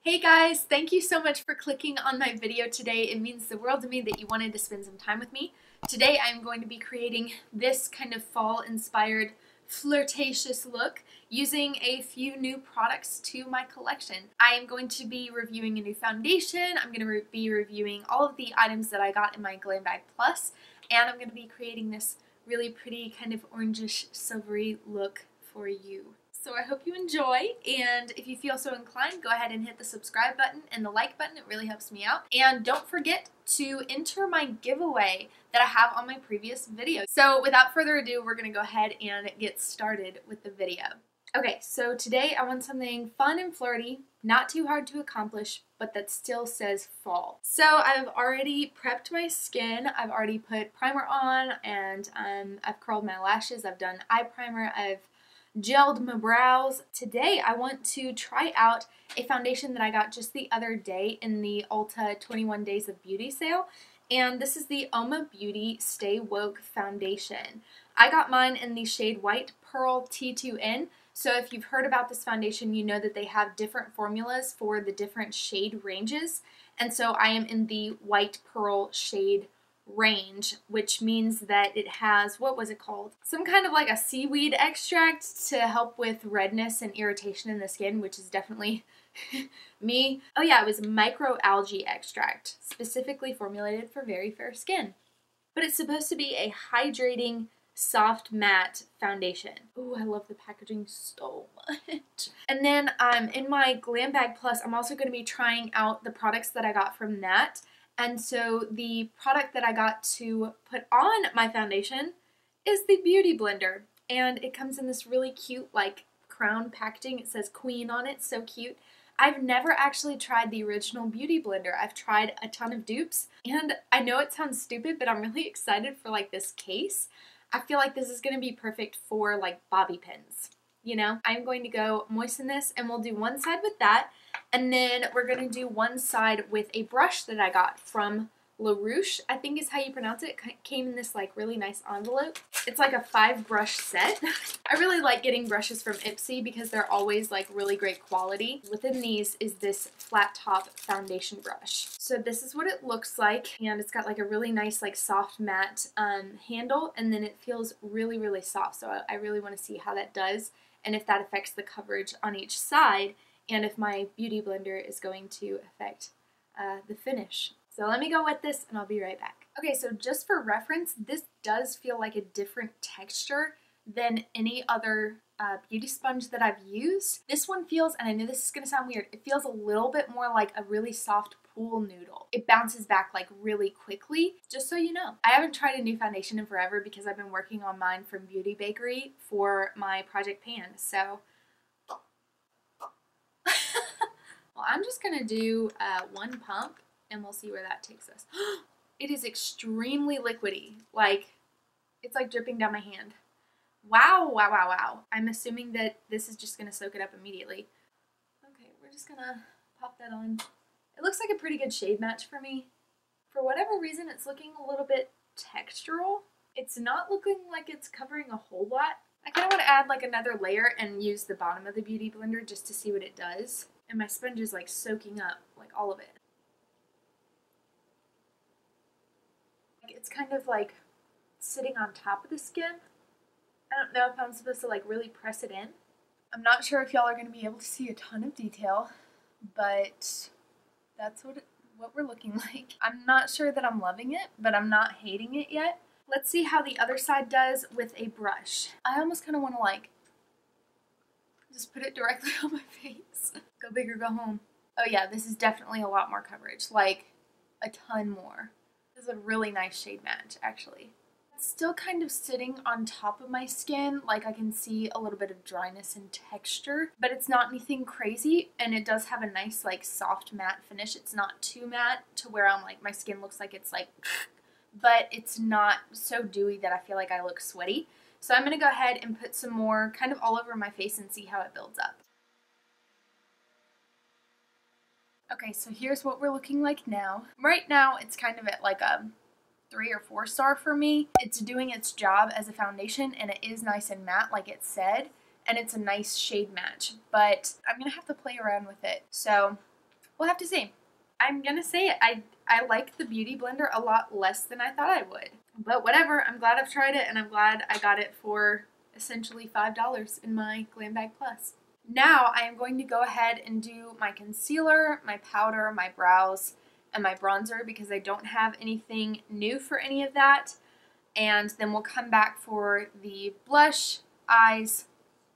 Hey guys, thank you so much for clicking on my video today. It means the world to me that you wanted to spend some time with me. Today I'm going to be creating this kind of fall-inspired flirtatious look using a few new products to my collection. I am going to be reviewing a new foundation, I'm going to be reviewing all of the items that I got in my Glam Bag Plus, and I'm going to be creating this really pretty kind of orangish silvery look for you. So I hope you enjoy, and if you feel so inclined, go ahead and hit the subscribe button and the like button. It really helps me out. And don't forget to enter my giveaway that I have on my previous video. So without further ado, we're going to go ahead and get started with the video. Okay, so today I want something fun and flirty, not too hard to accomplish, but that still says fall. So I've already prepped my skin, I've already put primer on, and I've curled my lashes, I've done eye primer, I've gelled my brows. Today I want to try out a foundation that I got just the other day in the Ulta 21 Days of Beauty sale, and this is the Oma Beauty Stay Woke Foundation. I got mine in the shade White Pearl T2N, so if you've heard about this foundation, you know that they have different formulas for the different shade ranges, and so I am in the White Pearl shade range, which means that it has, what was it called? Some kind of like a seaweed extract to help with redness and irritation in the skin, which is definitely me. Oh yeah, it was microalgae extract, specifically formulated for very fair skin. But it's supposed to be a hydrating, soft matte foundation. Oh, I love the packaging so much. And then in my Glam Bag Plus, I'm also going to be trying out the products that I got from that. And so the product that I got to put on my foundation is the Beauty Blender. And it comes in this really cute like crown packaging. It says Queen on it, so cute. I've never actually tried the original Beauty Blender. I've tried a ton of dupes, and I know it sounds stupid, but I'm really excited for like this case. I feel like this is going to be perfect for like bobby pins, you know? I'm going to go moisten this, and we'll do one side with that. And then we're going to do one side with a brush that I got from LaRouche, I think is how you pronounce it. It came in this like really nice envelope. It's like a 5 brush set. I really like getting brushes from Ipsy because they're always like really great quality. Within these is this flat top foundation brush. So this is what it looks like, and it's got like a really nice like soft matte handle, and then it feels really, really soft. So I really want to see how that does and if that affects the coverage on each side, and if my Beauty Blender is going to affect the finish. So let me go wet this and I'll be right back. Okay, so just for reference, this does feel like a different texture than any other beauty sponge that I've used. This one feels, and I know this is going to sound weird, it feels a little bit more like a really soft pool noodle. It bounces back like really quickly, just so you know. I haven't tried a new foundation in forever because I've been working on mine from Beauty Bakery for my Project Pan, so well, I'm just going to do one pump and we'll see where that takes us. It is extremely liquidy. Like, it's like dripping down my hand. Wow, wow, wow, wow. I'm assuming that this is just going to soak it up immediately. Okay, we're just going to pop that on. It looks like a pretty good shade match for me. For whatever reason, it's looking a little bit textural. It's not looking like it's covering a whole lot. I kind of want to add like another layer and use the bottom of the Beauty Blender just to see what it does. And my sponge is like soaking up like all of it. It's kind of like sitting on top of the skin. I don't know if I'm supposed to like really press it in. I'm not sure if y'all are going to be able to see a ton of detail, but that's what we're looking like. I'm not sure that I'm loving it, but I'm not hating it yet. Let's see how the other side does with a brush. I almost kind of want to like just put it directly on my face. Go big or go home. Oh yeah, this is definitely a lot more coverage, like a ton more. This is a really nice shade match, actually. It's still kind of sitting on top of my skin, like I can see a little bit of dryness and texture, but it's not anything crazy, and it does have a nice like soft matte finish. It's not too matte to where I'm like, my skin looks like it's like, but it's not so dewy that I feel like I look sweaty. So I'm going to go ahead and put some more kind of all over my face and see how it builds up. Okay, so here's what we're looking like now. Right now, it's kind of at like a 3 or 4 star for me. It's doing its job as a foundation, and it is nice and matte like it said, and it's a nice shade match, but I'm gonna have to play around with it. So we'll have to see. I'm gonna say it, I like the Beauty Blender a lot less than I thought I would. But whatever, I'm glad I've tried it, and I'm glad I got it for essentially $5 in my Glam Bag Plus. Now I am going to go ahead and do my concealer, my powder, my brows, and my bronzer because I don't have anything new for any of that. And then we'll come back for the blush, eyes,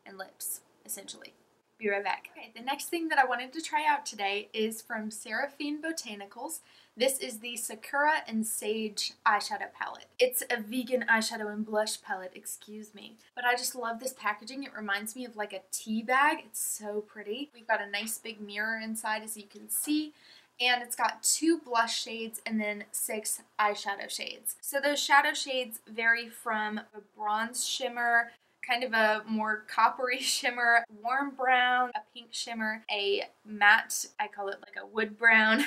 and lips, essentially. Be right back. Okay, the next thing that I wanted to try out today is from Seraphine Botanicals. This is the Sakura and Sage eyeshadow palette. It's a vegan eyeshadow and blush palette, excuse me. But I just love this packaging. It reminds me of like a tea bag. It's so pretty. We've got a nice big mirror inside, as you can see. And it's got 2 blush shades and then 6 eyeshadow shades. So those shadow shades vary from a bronze shimmer, kind of a more coppery shimmer, warm brown, a pink shimmer, a matte, I call it like a wood brown,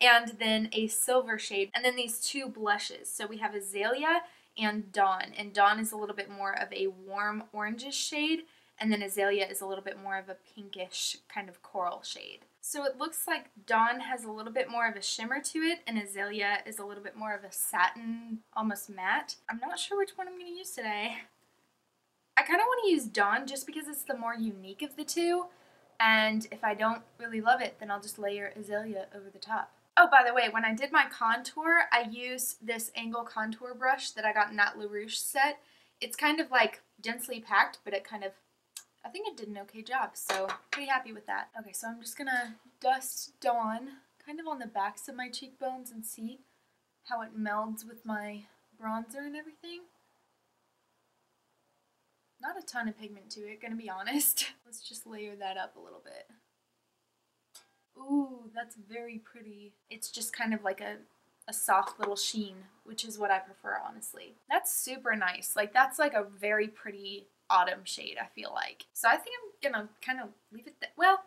and then a silver shade, and then these 2 blushes. So we have Azalea and Dawn, and Dawn is a little bit more of a warm orangish shade, and then Azalea is a little bit more of a pinkish kind of coral shade. So it looks like Dawn has a little bit more of a shimmer to it, and Azalea is a little bit more of a satin, almost matte. I'm not sure which one I'm going to use today. I kind of want to use Dawn just because it's the more unique of the 2, and if I don't really love it, then I'll just layer Azalea over the top. Oh, by the way, when I did my contour, I used this angle contour brush that I got in that LaRouche set. It's kind of like densely packed, but it kind of, I think it did an okay job, so pretty happy with that. Okay, so I'm just gonna dust Dawn kind of on the backs of my cheekbones and see how it melds with my bronzer and everything. Not a ton of pigment to it, gonna be honest. Let's just layer that up a little bit. Ooh, that's very pretty. It's just kind of like a soft little sheen, which is what I prefer, honestly. That's super nice. Like, that's like a very pretty autumn shade, I feel like. So I think I'm gonna kind of leave it that, well,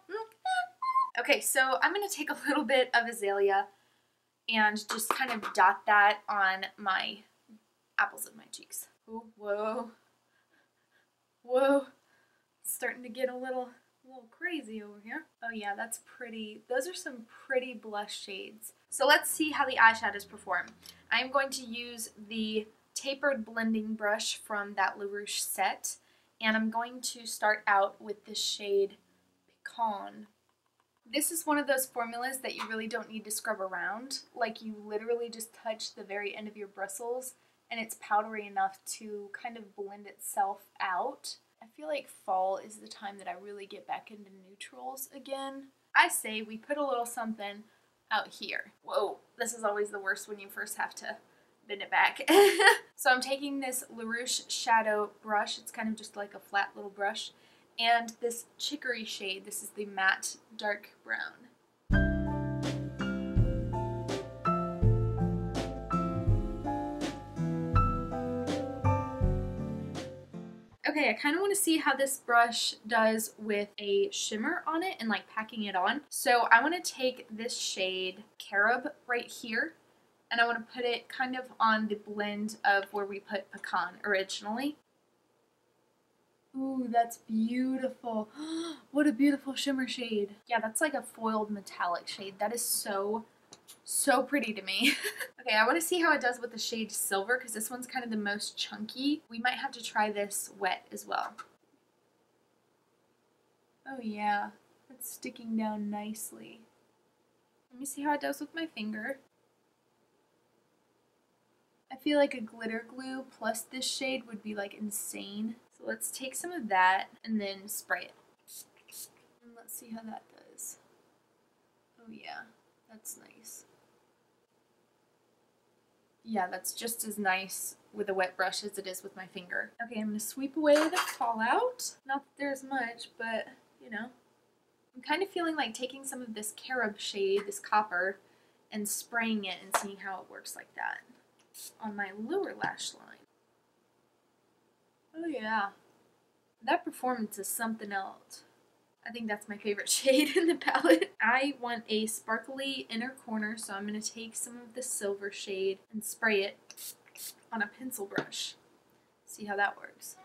okay, so I'm gonna take a little bit of Azalea and just kind of dot that on my apples of my cheeks. Ooh, whoa. Whoa, it's starting to get a little crazy over here. Oh yeah, that's pretty. Those are some pretty blush shades. So let's see how the eyeshadows perform. I'm going to use the tapered blending brush from that LaRouche set, and I'm going to start out with the shade Pecan. This is one of those formulas that you really don't need to scrub around. Like, you literally just touch the very end of your bristles and it's powdery enough to kind of blend itself out. I feel like fall is the time that I really get back into neutrals again. I say we put a little something out here. Whoa, this is always the worst when you first have to bend it back. So I'm taking this LaRouche shadow brush. It's kind of just like a flat little brush. And this chicory shade. This is the matte dark brown. Okay, I kind of want to see how this brush does with a shimmer on it and like packing it on. So I want to take this shade Carob right here, and I want to put it kind of on the blend of where we put Pecan originally. Ooh, that's beautiful. What a beautiful shimmer shade. Yeah, that's like a foiled metallic shade. That is so pretty to me. Okay, I want to see how it does with the shade Silver because this one's kind of the most chunky. We might have to try this wet as well. Oh yeah, that's sticking down nicely. Let me see how it does with my finger. I feel like a glitter glue plus this shade would be like insane. So let's take some of that and then spray it. And let's see how that does. Oh yeah, that's nice. Yeah, that's just as nice with a wet brush as it is with my finger. Okay, I'm going to sweep away the fallout. Not that there's much, but, you know. I'm kind of feeling like taking some of this carob shade, this copper, and spraying it and seeing how it works like that on my lower lash line. Oh yeah. That performance is something else. I think that's my favorite shade in the palette. I want a sparkly inner corner, so I'm going to take some of the silver shade and spray it on a pencil brush. See how that works.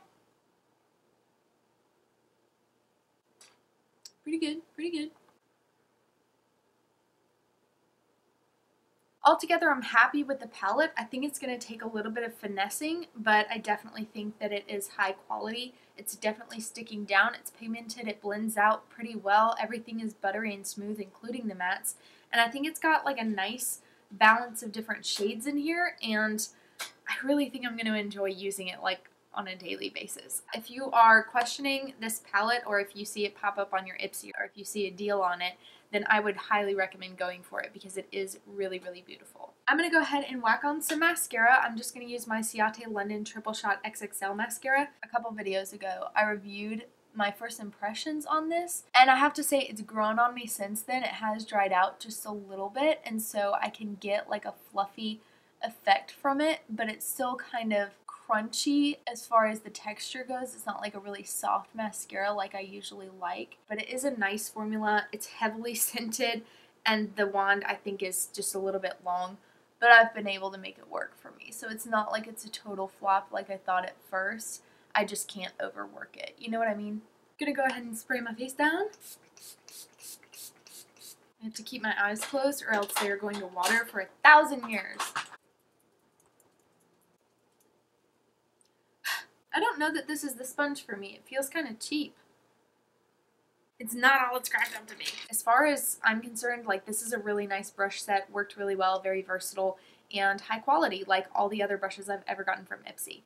Pretty good, pretty good. Altogether, I'm happy with the palette. I think it's going to take a little bit of finessing, but I definitely think that it is high quality. It's definitely sticking down. It's pigmented. It blends out pretty well. Everything is buttery and smooth, including the mattes. And I think it's got like a nice balance of different shades in here, and I really think I'm going to enjoy using it like on a daily basis. If you are questioning this palette, or if you see it pop up on your Ipsy, or if you see a deal on it, then I would highly recommend going for it because it is really, really beautiful. I'm going to go ahead and whack on some mascara. I'm just going to use my Ciate London Triple Shot XXL mascara. A couple videos ago, I reviewed my first impressions on this, and I have to say it's grown on me since then. It has dried out just a little bit, and so I can get like a fluffy effect from it, but it's still kind of crunchy as far as the texture goes. It's not like a really soft mascara like I usually like, but it is a nice formula. It's heavily scented, and the wand I think is just a little bit long, but I've been able to make it work for me. So it's not like it's a total flop like I thought at first. I just can't overwork it. You know what I mean? I'm gonna go ahead and spray my face down. I have to keep my eyes closed or else they are going to water for 1,000 years. I don't know that this is the sponge for me. It feels kind of cheap. It's not all it's cracked up to be. As far as I'm concerned, like, this is a really nice brush set, worked really well, very versatile, and high quality, like all the other brushes I've ever gotten from Ipsy.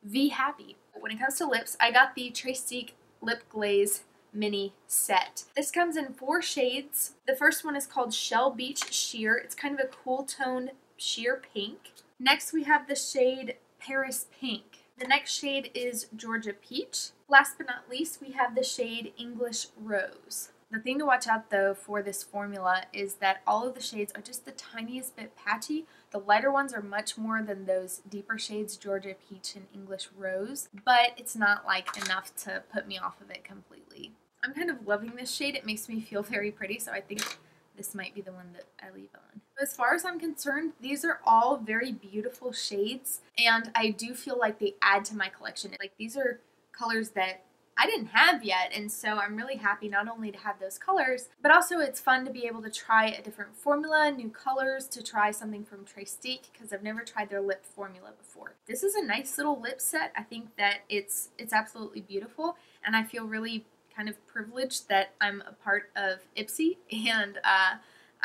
V happy. When it comes to lips, I got the Tracetique Lip Glaze mini set. This comes in 4 shades. The first one is called Shell Beach Sheer. It's kind of a cool toned sheer pink. Next we have the shade Paris Pink. The next shade is Georgia Peach. Last but not least, we have the shade English Rose. The thing to watch out though for this formula is that all of the shades are just the tiniest bit patchy. The lighter ones are much more than those deeper shades, Georgia Peach and English Rose, but it's not like enough to put me off of it completely. I'm kind of loving this shade. It makes me feel very pretty, so I think this might be the one that I leave on. As far as I'm concerned, these are all very beautiful shades, and I do feel like they add to my collection. Like, these are colors that I didn't have yet, and so I'm really happy not only to have those colors, but also it's fun to be able to try a different formula, new colors, to try something from Tracetique, because I've never tried their lip formula before. This is a nice little lip set. I think that it's absolutely beautiful, and I feel really kind of privileged that I'm a part of Ipsy, and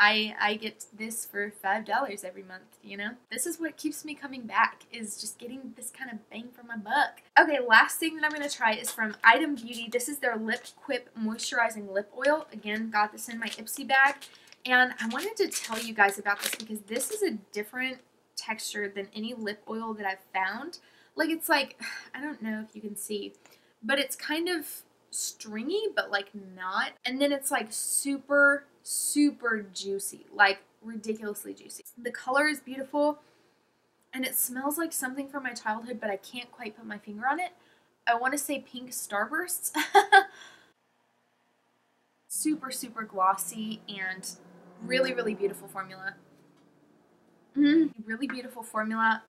I get this for $5 every month, you know? This is what keeps me coming back, is just getting this kind of bang for my buck. Okay, last thing that I'm going to try is from Item Beauty. This is their Lip Quip Moisturizing Lip Oil. Again, got this in my Ipsy bag, and I wanted to tell you guys about this because this is a different texture than any lip oil that I've found. Like, it's like, I don't know if you can see, but it's kind of stringy, but like not. And then it's like super juicy, like ridiculously juicy. The color is beautiful, and it smells like something from my childhood, but I can't quite put my finger on it. I want to say pink Starbursts. super glossy and really beautiful formula. Really beautiful formula.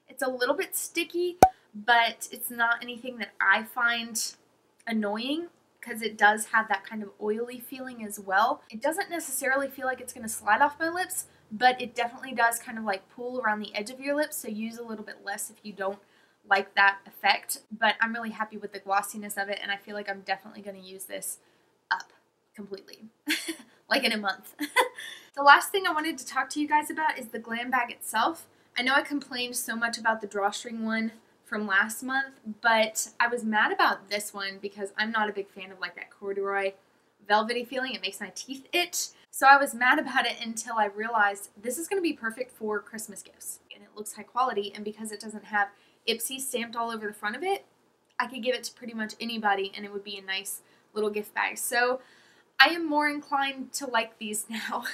It's a little bit sticky, but it's not anything that I find annoying, because it does have that kind of oily feeling as well. It doesn't necessarily feel like it's going to slide off my lips, but it definitely does kind of like pull around the edge of your lips, so use a little bit less if you don't like that effect. But I'm really happy with the glossiness of it, and I feel like I'm definitely going to use this up completely, like in a month. The last thing I wanted to talk to you guys about is the Glam Bag itself. I know I complained so much about the drawstring one from last month, but I was mad about this one because I'm not a big fan of like that corduroy velvety feeling. It makes my teeth itch. So I was mad about it until I realized this is going to be perfect for Christmas gifts, and it looks high quality, and because it doesn't have Ipsy stamped all over the front of it, I could give it to pretty much anybody and it would be a nice little gift bag. So I am more inclined to like these now.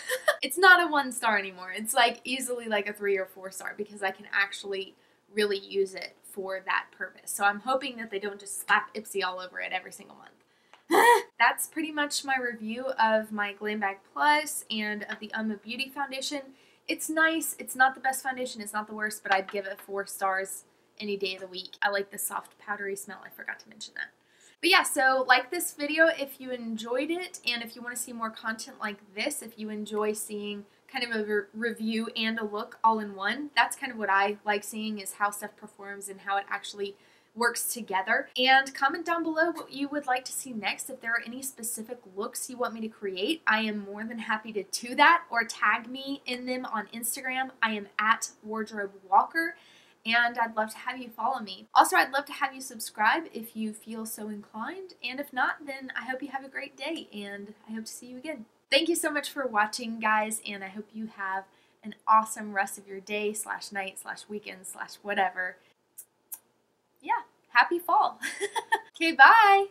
It's not a 1-star anymore. It's like easily like a 3 or 4-star because I can actually really use it for that purpose. So I'm hoping that they don't just slap Ipsy all over it every single month. That's pretty much my review of my Glam Bag Plus and of the Beauty foundation. It's nice. It's not the best foundation. It's not the worst, but I'd give it 4 stars any day of the week. I like the soft powdery smell. I forgot to mention that. But yeah, so like this video if you enjoyed it, and if you want to see more content like this, if you enjoy seeing kind of a review and a look all in one, that's kind of what I like seeing, is how stuff performs and how it actually works together. And comment down below what you would like to see next. If there are any specific looks you want me to create, I am more than happy to do that, or tag me in them on Instagram. I am at Wardrobe Walker, and I'd love to have you follow me. Also, I'd love to have you subscribe if you feel so inclined, and if not, then I hope you have a great day, and I hope to see you again. Thank you so much for watching, guys, and I hope you have an awesome rest of your day / night / weekend / whatever. Yeah, happy fall. Okay, bye.